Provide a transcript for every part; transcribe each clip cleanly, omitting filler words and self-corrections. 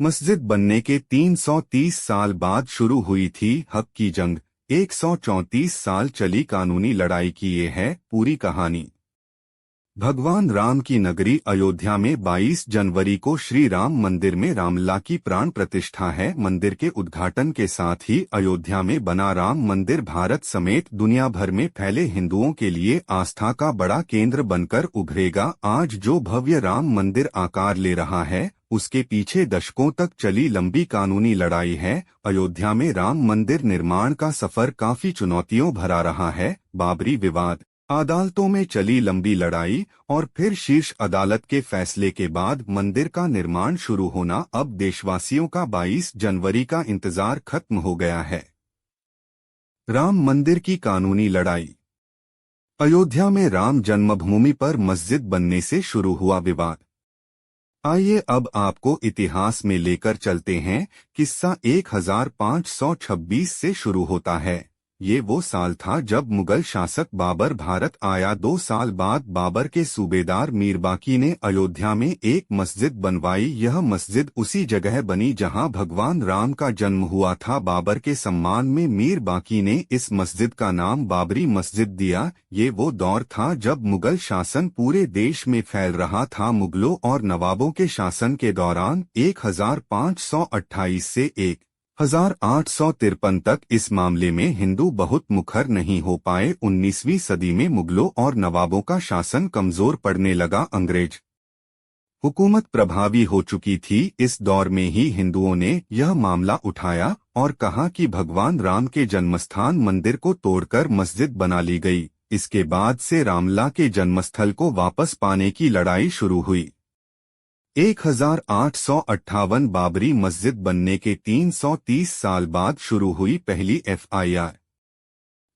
मस्जिद बनने के 330 साल बाद शुरू हुई थी हक की जंग। 134 साल चली कानूनी लड़ाई की ये है पूरी कहानी। भगवान राम की नगरी अयोध्या में 22 जनवरी को श्री राम मंदिर में रामलला की प्राण प्रतिष्ठा है। मंदिर के उद्घाटन के साथ ही अयोध्या में बना राम मंदिर भारत समेत दुनिया भर में फैले हिंदुओं के लिए आस्था का बड़ा केंद्र बनकर उभरेगा। आज जो भव्य राम मंदिर आकार ले रहा है, उसके पीछे दशकों तक चली लंबी कानूनी लड़ाई है। अयोध्या में राम मंदिर निर्माण का सफर काफी चुनौतियों भरा रहा है। बाबरी विवाद, अदालतों में चली लंबी लड़ाई और फिर शीर्ष अदालत के फैसले के बाद मंदिर का निर्माण शुरू होना। अब देशवासियों का 22 जनवरी का इंतजार खत्म हो गया है। राम मंदिर की कानूनी लड़ाई। अयोध्या में राम जन्मभूमि पर मस्जिद बनने से शुरू हुआ विवाद। आइए अब आपको इतिहास में लेकर चलते हैं। किस्सा 1526 से शुरू होता है। ये वो साल था जब मुगल शासक बाबर भारत आया। 2 साल बाद बाबर के सूबेदार मीर बाकी ने अयोध्या में एक मस्जिद बनवाई। यह मस्जिद उसी जगह बनी जहां भगवान राम का जन्म हुआ था। बाबर के सम्मान में मीर बाकी ने इस मस्जिद का नाम बाबरी मस्जिद दिया। ये वो दौर था जब मुगल शासन पूरे देश में फैल रहा था। मुगलों और नवाबों के शासन के दौरान 1528 से 1853 तक इस मामले में हिंदू बहुत मुखर नहीं हो पाए। 19वीं सदी में मुगलों और नवाबों का शासन कमजोर पड़ने लगा। अंग्रेज हुकूमत प्रभावी हो चुकी थी। इस दौर में ही हिंदुओं ने यह मामला उठाया और कहा कि भगवान राम के जन्मस्थान मंदिर को तोड़कर मस्जिद बना ली गई। इसके बाद से रामलला के जन्मस्थल को वापस पाने की लड़ाई शुरू हुई। 1858 बाबरी मस्जिद बनने के 330 साल बाद शुरू हुई पहली FIR।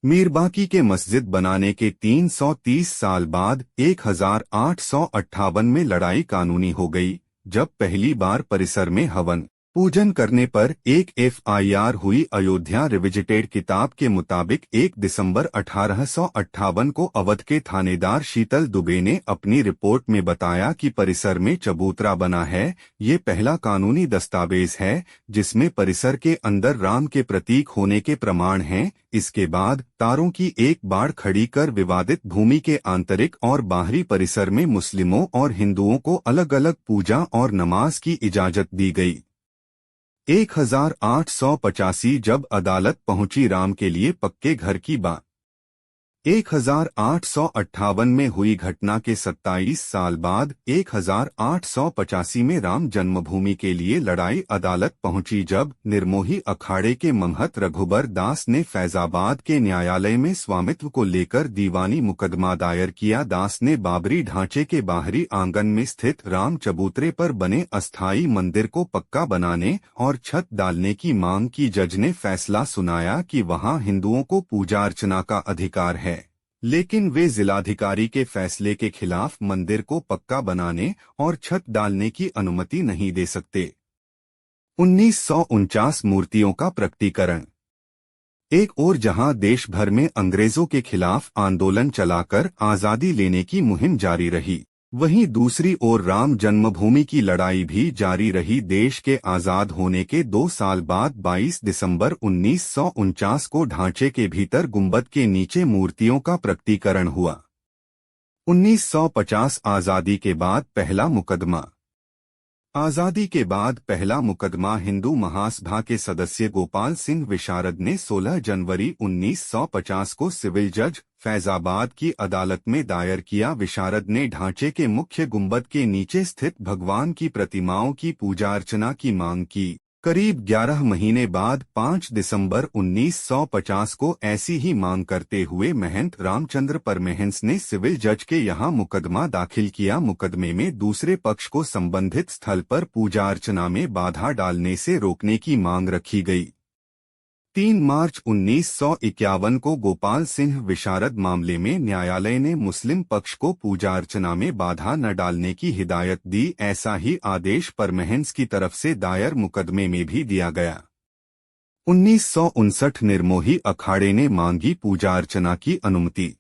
मीर बाकी के मस्जिद बनाने के 330 साल बाद 1858 में लड़ाई कानूनी हो गई, जब पहली बार परिसर में हवन पूजन करने पर एक FIR हुई। अयोध्या रिविजिटेड किताब के मुताबिक 1 दिसंबर 1858 को अवध के थानेदार शीतल दुबे ने अपनी रिपोर्ट में बताया कि परिसर में चबूतरा बना है। ये पहला कानूनी दस्तावेज है जिसमें परिसर के अंदर राम के प्रतीक होने के प्रमाण हैं। इसके बाद तारों की एक बाड़ खड़ी कर विवादित भूमि के आंतरिक और बाहरी परिसर में मुस्लिमों और हिंदुओं को अलग अलग पूजा और नमाज की इजाजत दी गई। 1885 जब अदालत पहुंची राम के लिए पक्के घर की बात। 1858 में हुई घटना के 27 साल बाद 1885 में राम जन्मभूमि के लिए लड़ाई अदालत पहुंची, जब निर्मोही अखाड़े के महंत रघुबर दास ने फैजाबाद के न्यायालय में स्वामित्व को लेकर दीवानी मुकदमा दायर किया। दास ने बाबरी ढांचे के बाहरी आंगन में स्थित राम चबूतरे पर बने अस्थायी मंदिर को पक्का बनाने और छत डालने की मांग की। जज ने फैसला सुनाया कि वहां हिंदुओं को पूजा अर्चना का अधिकार है, लेकिन वे जिलाधिकारी के फैसले के खिलाफ मंदिर को पक्का बनाने और छत डालने की अनुमति नहीं दे सकते। 1949 मूर्तियों का प्रकटीकरण। एक ओर जहां देश भर में अंग्रेजों के खिलाफ आंदोलन चलाकर आजादी लेने की मुहिम जारी रही, वहीं दूसरी ओर राम जन्मभूमि की लड़ाई भी जारी रही। देश के आजाद होने के 2 साल बाद 22 दिसंबर 1949 को ढांचे के भीतर गुंबद के नीचे मूर्तियों का प्रकटीकरण हुआ। 1950 आजादी के बाद पहला मुकदमा। आजादी के बाद पहला मुकदमा हिंदू महासभा के सदस्य गोपाल सिंह विशारद ने 16 जनवरी 1950 को सिविल जज फैजाबाद की अदालत में दायर किया। विशारद ने ढांचे के मुख्य गुंबद के नीचे स्थित भगवान की प्रतिमाओं की पूजा अर्चना की मांग की। करीब 11 महीने बाद 5 दिसंबर 1950 को ऐसी ही मांग करते हुए महंत रामचंद्र परमहंस ने सिविल जज के यहां मुकदमा दाखिल किया। मुकदमे में दूसरे पक्ष को संबंधित स्थल पर पूजा अर्चना में बाधा डालने से रोकने की मांग रखी गई। 3 मार्च 1951 को गोपाल सिंह विशारद मामले में न्यायालय ने मुस्लिम पक्ष को पूजा अर्चना में बाधा न डालने की हिदायत दी। ऐसा ही आदेश परमहंस की तरफ से दायर मुकदमे में भी दिया गया। 1959 निर्मोही अखाड़े ने मांगी पूजा अर्चना की अनुमति।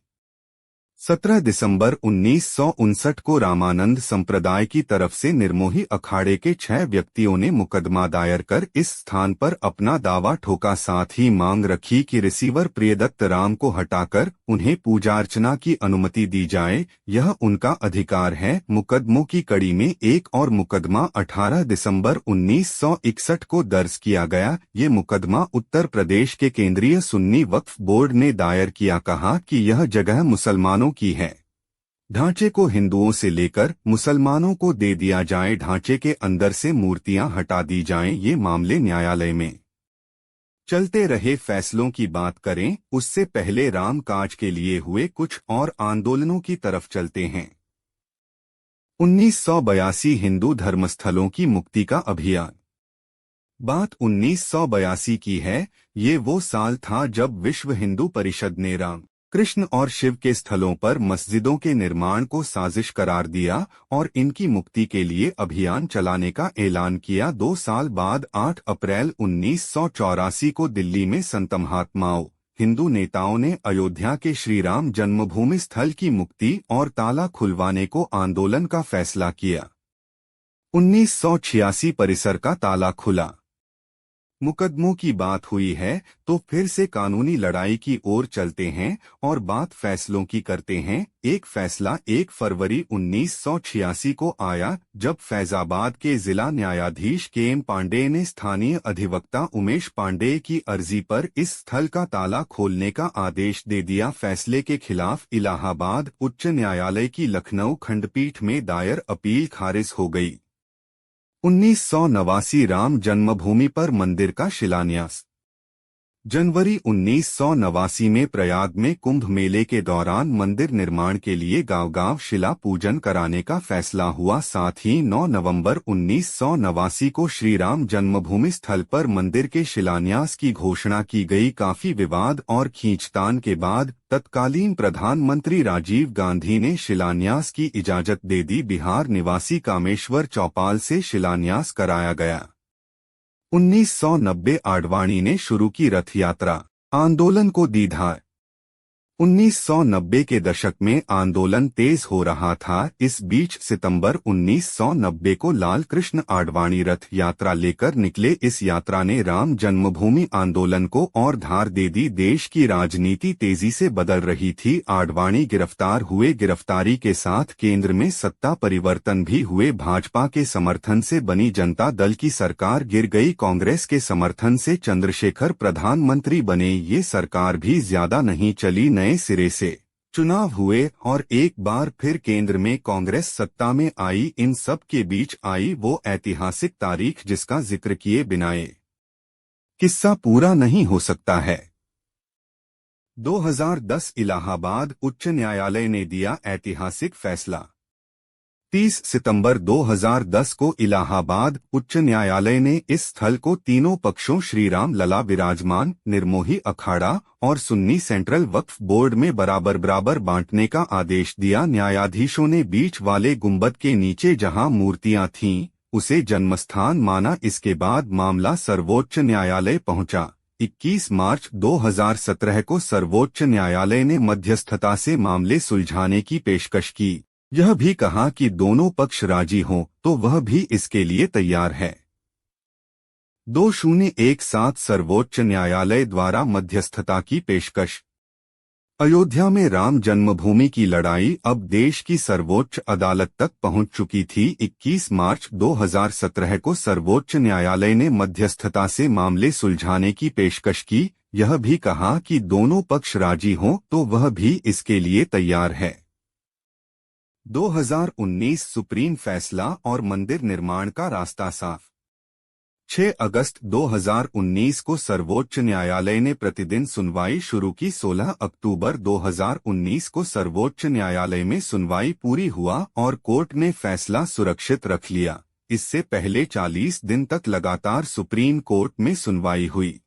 17 दिसंबर 1959 को रामानंद संप्रदाय की तरफ से निर्मोही अखाड़े के 6 व्यक्तियों ने मुकदमा दायर कर इस स्थान पर अपना दावा ठोका। साथ ही मांग रखी कि रिसीवर प्रियदत्त राम को हटाकर उन्हें पूजा अर्चना की अनुमति दी जाए, यह उनका अधिकार है। मुकदमों की कड़ी में एक और मुकदमा 18 दिसंबर 1961 को दर्ज किया गया। ये मुकदमा उत्तर प्रदेश के केंद्रीय सुन्नी वक्फ बोर्ड ने दायर किया। कहा कि यह जगह मुसलमानों की है, ढांचे को हिंदुओं से लेकर मुसलमानों को दे दिया जाए, ढांचे के अंदर से मूर्तियां हटा दी जाएं। ये मामले न्यायालय में चलते रहे। फैसलों की बात करें उससे पहले रामकाज के लिए हुए कुछ और आंदोलनों की तरफ चलते हैं। 1982 हिंदू धर्मस्थलों की मुक्ति का अभियान। बात 1982 की है। ये वो साल था जब विश्व हिंदू परिषद ने राम, कृष्ण और शिव के स्थलों पर मस्जिदों के निर्माण को साजिश करार दिया और इनकी मुक्ति के लिए अभियान चलाने का ऐलान किया। 2 साल बाद 8 अप्रैल 1984 को दिल्ली में संत महात्माओं, हिंदू नेताओं ने अयोध्या के श्री राम जन्मभूमि स्थल की मुक्ति और ताला खुलवाने को आंदोलन का फैसला किया। 1986 परिसर का ताला खुला। मुकदमों की बात हुई है तो फिर से कानूनी लड़ाई की ओर चलते हैं और बात फैसलों की करते हैं। एक फैसला 1 फरवरी 1986 को आया जब फैजाबाद के जिला न्यायाधीश के.एम. पांडेय ने स्थानीय अधिवक्ता उमेश पांडेय की अर्जी पर इस स्थल का ताला खोलने का आदेश दे दिया। फैसले के खिलाफ इलाहाबाद उच्च न्यायालय की लखनऊ खंडपीठ में दायर अपील खारिज हो गई। 1989 राम जन्मभूमि पर मंदिर का शिलान्यास। जनवरी 1989 में प्रयाग में कुंभ मेले के दौरान मंदिर निर्माण के लिए गांव-गांव शिला पूजन कराने का फैसला हुआ। साथ ही 9 नवंबर 1989 को श्री राम जन्मभूमि स्थल पर मंदिर के शिलान्यास की घोषणा की गई। काफी विवाद और खींचतान के बाद तत्कालीन प्रधानमंत्री राजीव गांधी ने शिलान्यास की इजाजत दे दी। बिहार निवासी कामेश्वर चौपाल से शिलान्यास कराया गया। 1990 आडवाणी ने शुरू की रथ यात्रा, आंदोलन को दी धार। 1990 के दशक में आंदोलन तेज हो रहा था। इस बीच सितंबर 1990 को लाल कृष्ण आडवाणी रथ यात्रा लेकर निकले। इस यात्रा ने राम जन्मभूमि आंदोलन को और धार दे दी। देश की राजनीति तेजी से बदल रही थी। आडवाणी गिरफ्तार हुए। गिरफ्तारी के साथ केंद्र में सत्ता परिवर्तन भी हुए। भाजपा के समर्थन से बनी जनता दल की सरकार गिर गई। कांग्रेस के समर्थन से चंद्रशेखर प्रधानमंत्री बने। ये सरकार भी ज्यादा नहीं चली। नए सिरे से चुनाव हुए और एक बार फिर केंद्र में कांग्रेस सत्ता में आई। इन सब के बीच आई वो ऐतिहासिक तारीख जिसका जिक्र किए बिना ये किस्सा पूरा नहीं हो सकता है। 2010 इलाहाबाद उच्च न्यायालय ने दिया ऐतिहासिक फैसला। 30 सितंबर 2010 को इलाहाबाद उच्च न्यायालय ने इस स्थल को तीनों पक्षों श्री राम लला विराजमान, निर्मोही अखाड़ा और सुन्नी सेंट्रल वक्फ बोर्ड में बराबर बराबर बांटने का आदेश दिया। न्यायाधीशों ने बीच वाले गुंबद के नीचे जहां मूर्तियां थीं उसे जन्मस्थान माना। इसके बाद मामला सर्वोच्च न्यायालय पहुंचा। 21 मार्च 2017 को सर्वोच्च न्यायालय ने मध्यस्थता से मामले सुलझाने की पेशकश की। यह भी कहा कि दोनों पक्ष राजी हों तो वह भी इसके लिए तैयार है। 2017 सर्वोच्च न्यायालय द्वारा मध्यस्थता की पेशकश। अयोध्या में राम जन्मभूमि की लड़ाई अब देश की सर्वोच्च अदालत तक पहुंच चुकी थी। 21 मार्च 2017 को सर्वोच्च न्यायालय ने मध्यस्थता से मामले सुलझाने की पेशकश की। यह भी कहा कि दोनों पक्ष राजी हों तो वह भी इसके लिए तैयार है। 2019 सुप्रीम फैसला और मंदिर निर्माण का रास्ता साफ। 6 अगस्त 2019 को सर्वोच्च न्यायालय ने प्रतिदिन सुनवाई शुरू की। 16 अक्टूबर 2019 को सर्वोच्च न्यायालय में सुनवाई पूरी हुआ और कोर्ट ने फैसला सुरक्षित रख लिया। इससे पहले 40 दिन तक लगातार सुप्रीम कोर्ट में सुनवाई हुई।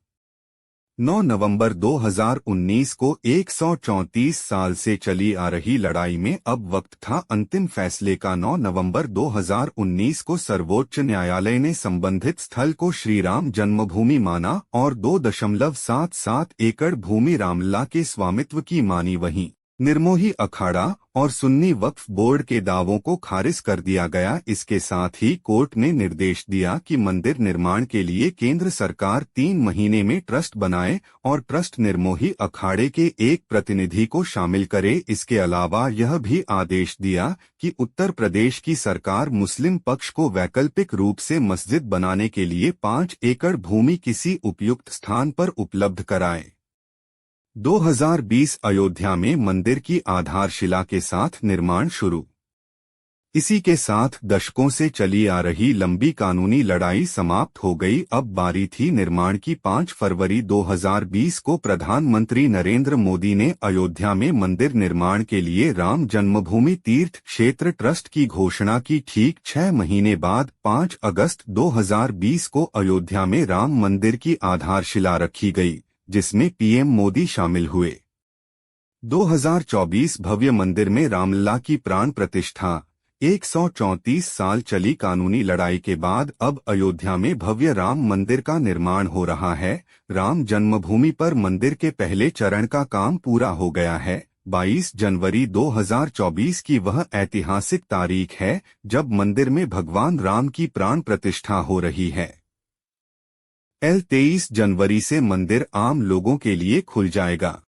9 नवंबर 2019 को 134 साल से चली आ रही लड़ाई में अब वक्त था अंतिम फैसले का। 9 नवंबर 2019 को सर्वोच्च न्यायालय ने संबंधित स्थल को श्री राम जन्मभूमि माना और 2.77 एकड़ भूमि रामलला के स्वामित्व की मानी। वहीं निर्मोही अखाड़ा और सुन्नी वक्फ बोर्ड के दावों को खारिज कर दिया गया। इसके साथ ही कोर्ट ने निर्देश दिया कि मंदिर निर्माण के लिए केंद्र सरकार 3 महीने में ट्रस्ट बनाए और ट्रस्ट निर्मोही अखाड़े के एक प्रतिनिधि को शामिल करे। इसके अलावा यह भी आदेश दिया कि उत्तर प्रदेश की सरकार मुस्लिम पक्ष को वैकल्पिक रूप से मस्जिद बनाने के लिए 5 एकड़ भूमि किसी उपयुक्त स्थान पर उपलब्ध कराए। 2020 अयोध्या में मंदिर की आधारशिला के साथ निर्माण शुरू। इसी के साथ दशकों से चली आ रही लंबी कानूनी लड़ाई समाप्त हो गई। अब बारी थी निर्माण की। 5 फरवरी 2020 को प्रधानमंत्री नरेंद्र मोदी ने अयोध्या में मंदिर निर्माण के लिए राम जन्मभूमि तीर्थ क्षेत्र ट्रस्ट की घोषणा की। ठीक 6 महीने बाद 5 अगस्त 2020 को अयोध्या में राम मंदिर की आधारशिला रखी गई, जिसमें पीएम मोदी शामिल हुए। 2024 भव्य मंदिर में रामलला की प्राण प्रतिष्ठा। 134 साल चली कानूनी लड़ाई के बाद अब अयोध्या में भव्य राम मंदिर का निर्माण हो रहा है। राम जन्मभूमि पर मंदिर के पहले चरण का काम पूरा हो गया है। 22 जनवरी 2024 की वह ऐतिहासिक तारीख है जब मंदिर में भगवान राम की प्राण प्रतिष्ठा हो रही है। 23 जनवरी से मंदिर आम लोगों के लिए खुल जाएगा।